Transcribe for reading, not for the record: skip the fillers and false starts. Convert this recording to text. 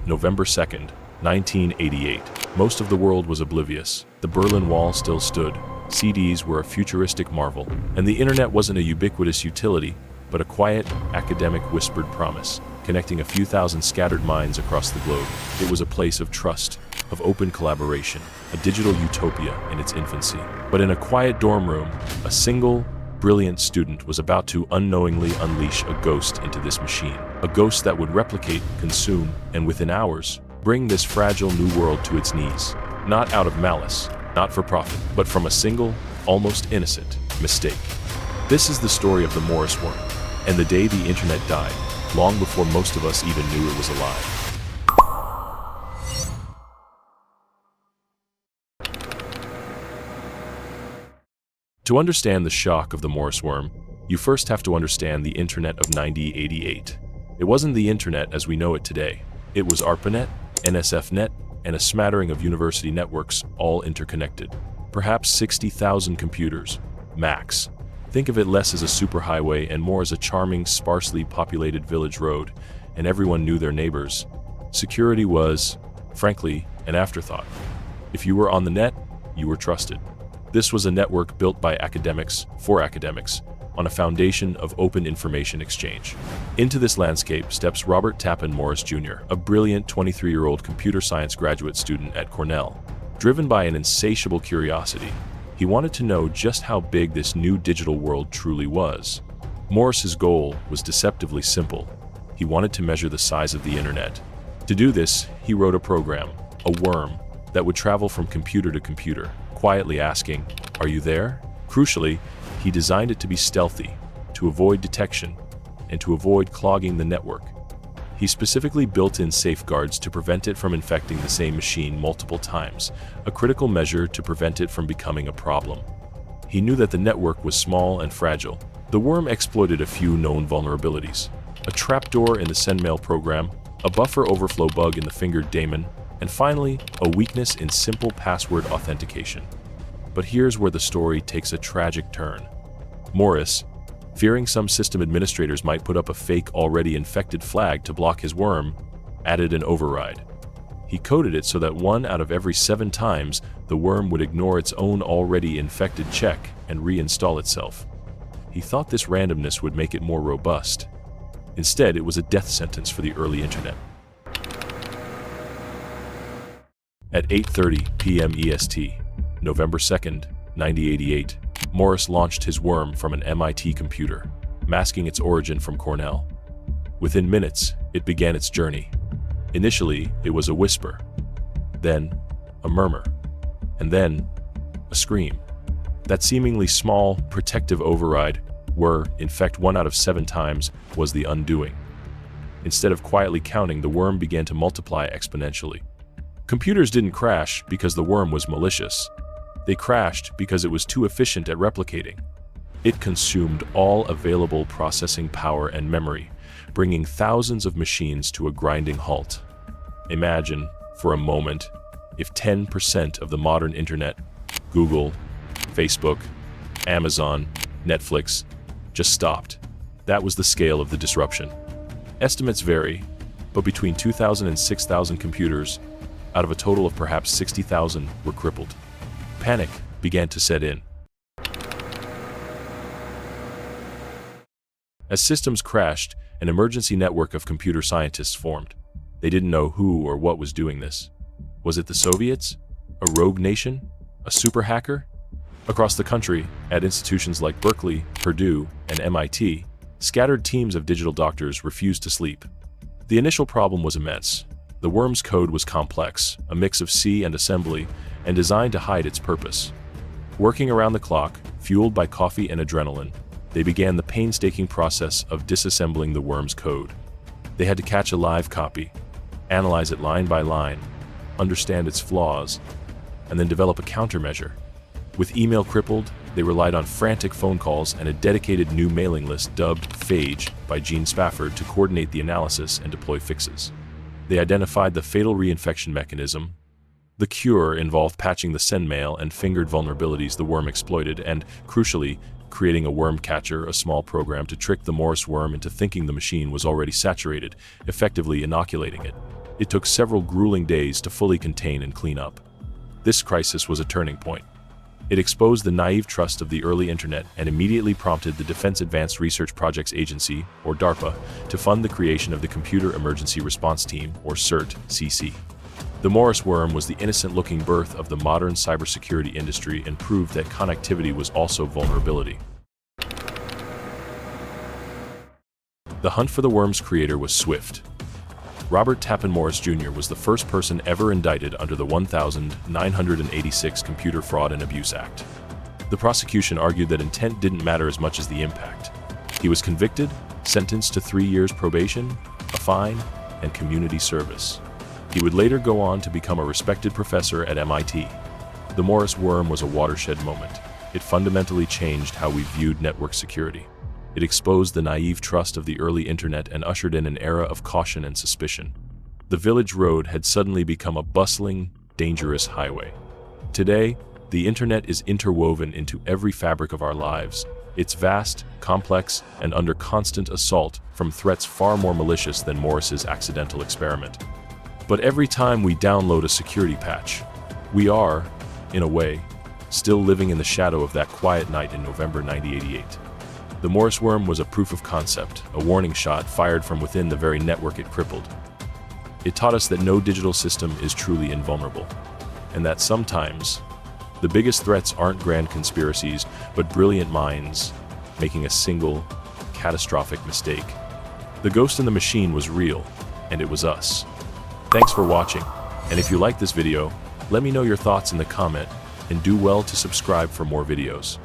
November 2nd, 1988. Most of the world was oblivious. The Berlin Wall still stood. CDs were a futuristic marvel, and the internet wasn't a ubiquitous utility, but a quiet, academic whispered promise, connecting a few thousand scattered minds across the globe. It was a place of trust, of open collaboration, a digital utopia in its infancy. But in a quiet dorm room, a single, brilliant student was about to unknowingly unleash a ghost into this machine. A ghost that would replicate, consume, and within hours, bring this fragile new world to its knees. Not out of malice, not for profit, but from a single, almost innocent, mistake. This is the story of the Morris worm, and the day the internet died, long before most of us even knew it was alive. To understand the shock of the Morris worm, you first have to understand the internet of 1988. It wasn't the internet as we know it today. It was ARPANET, NSFNet, and a smattering of university networks, all interconnected. Perhaps 60,000 computers, max. Think of it less as a superhighway and more as a charming, sparsely populated village road, and everyone knew their neighbors. Security was, frankly, an afterthought. If you were on the net, you were trusted. This was a network built by academics, for academics, on a foundation of open information exchange. Into this landscape steps Robert Tappan Morris Jr., a brilliant 23-year-old computer science graduate student at Cornell. Driven by an insatiable curiosity, he wanted to know just how big this new digital world truly was. Morris's goal was deceptively simple. He wanted to measure the size of the internet. To do this, he wrote a program, a worm, that would travel from computer to computer, quietly asking, "Are you there?" Crucially, he designed it to be stealthy, to avoid detection, and to avoid clogging the network. He specifically built in safeguards to prevent it from infecting the same machine multiple times, a critical measure to prevent it from becoming a problem. He knew that the network was small and fragile. The worm exploited a few known vulnerabilities: a trapdoor in the SendMail program, a buffer overflow bug in the fingered daemon, and finally, a weakness in simple password authentication. But here's where the story takes a tragic turn. Morris, fearing some system administrators might put up a fake already infected flag to block his worm, added an override. He coded it so that 1 out of every 7 times the worm would ignore its own already infected check and reinstall itself. He thought this randomness would make it more robust. Instead, it was a death sentence for the early internet. At 8:30 p.m. EST, November 2nd, 1988, Morris launched his worm from an MIT computer, masking its origin from Cornell. Within minutes, it began its journey. Initially, it was a whisper, then a murmur, and then a scream. That seemingly small, protective override were, in fact, 1 out of 7 times, was the undoing. Instead of quietly counting, the worm began to multiply exponentially. Computers didn't crash because the worm was malicious. They crashed because it was too efficient at replicating. It consumed all available processing power and memory, bringing thousands of machines to a grinding halt. Imagine, for a moment, if 10% of the modern internet, Google, Facebook, Amazon, Netflix, just stopped. That was the scale of the disruption. Estimates vary, but between 2,000 and 6,000 computers, out of a total of perhaps 60,000, were crippled. Panic began to set in. As systems crashed, an emergency network of computer scientists formed. They didn't know who or what was doing this. Was it the Soviets? A rogue nation? A super hacker? Across the country, at institutions like Berkeley, Purdue, and MIT, scattered teams of digital doctors refused to sleep. The initial problem was immense. The worm's code was complex, a mix of C and assembly, and designed to hide its purpose. Working around the clock, fueled by coffee and adrenaline, they began the painstaking process of disassembling the worm's code. They had to catch a live copy, analyze it line by line, understand its flaws, and then develop a countermeasure. With email crippled, they relied on frantic phone calls and a dedicated new mailing list dubbed Phage by Gene Spafford to coordinate the analysis and deploy fixes. They identified the fatal reinfection mechanism. The cure involved patching the SendMail and fingered vulnerabilities the worm exploited and, crucially, creating a worm catcher, a small program to trick the Morris worm into thinking the machine was already saturated, effectively inoculating it. It took several grueling days to fully contain and clean up. This crisis was a turning point. It exposed the naive trust of the early internet and immediately prompted the Defense Advanced Research Projects Agency, or DARPA, to fund the creation of the Computer Emergency Response Team, or CERT-CC. The Morris worm was the innocent-looking birth of the modern cybersecurity industry and proved that connectivity was also vulnerability. The hunt for the worm's creator was swift. Robert Tappan Morris Jr. was the first person ever indicted under the 1986 Computer Fraud and Abuse Act. The prosecution argued that intent didn't matter as much as the impact. He was convicted, sentenced to 3 years probation, a fine, and community service. He would later go on to become a respected professor at MIT. The Morris worm was a watershed moment. It fundamentally changed how we viewed network security. It exposed the naive trust of the early internet and ushered in an era of caution and suspicion. The village road had suddenly become a bustling, dangerous highway. Today, the internet is interwoven into every fabric of our lives. It's vast, complex, and under constant assault from threats far more malicious than Morris's accidental experiment. But every time we download a security patch, we are, in a way, still living in the shadow of that quiet night in November 1988. The Morris worm was a proof of concept, a warning shot fired from within the very network it crippled. It taught us that no digital system is truly invulnerable, and that sometimes the biggest threats aren't grand conspiracies, but brilliant minds making a single, catastrophic mistake. The ghost in the machine was real, and it was us. Thanks for watching, and if you like this video, let me know your thoughts in the comment, and do well to subscribe for more videos.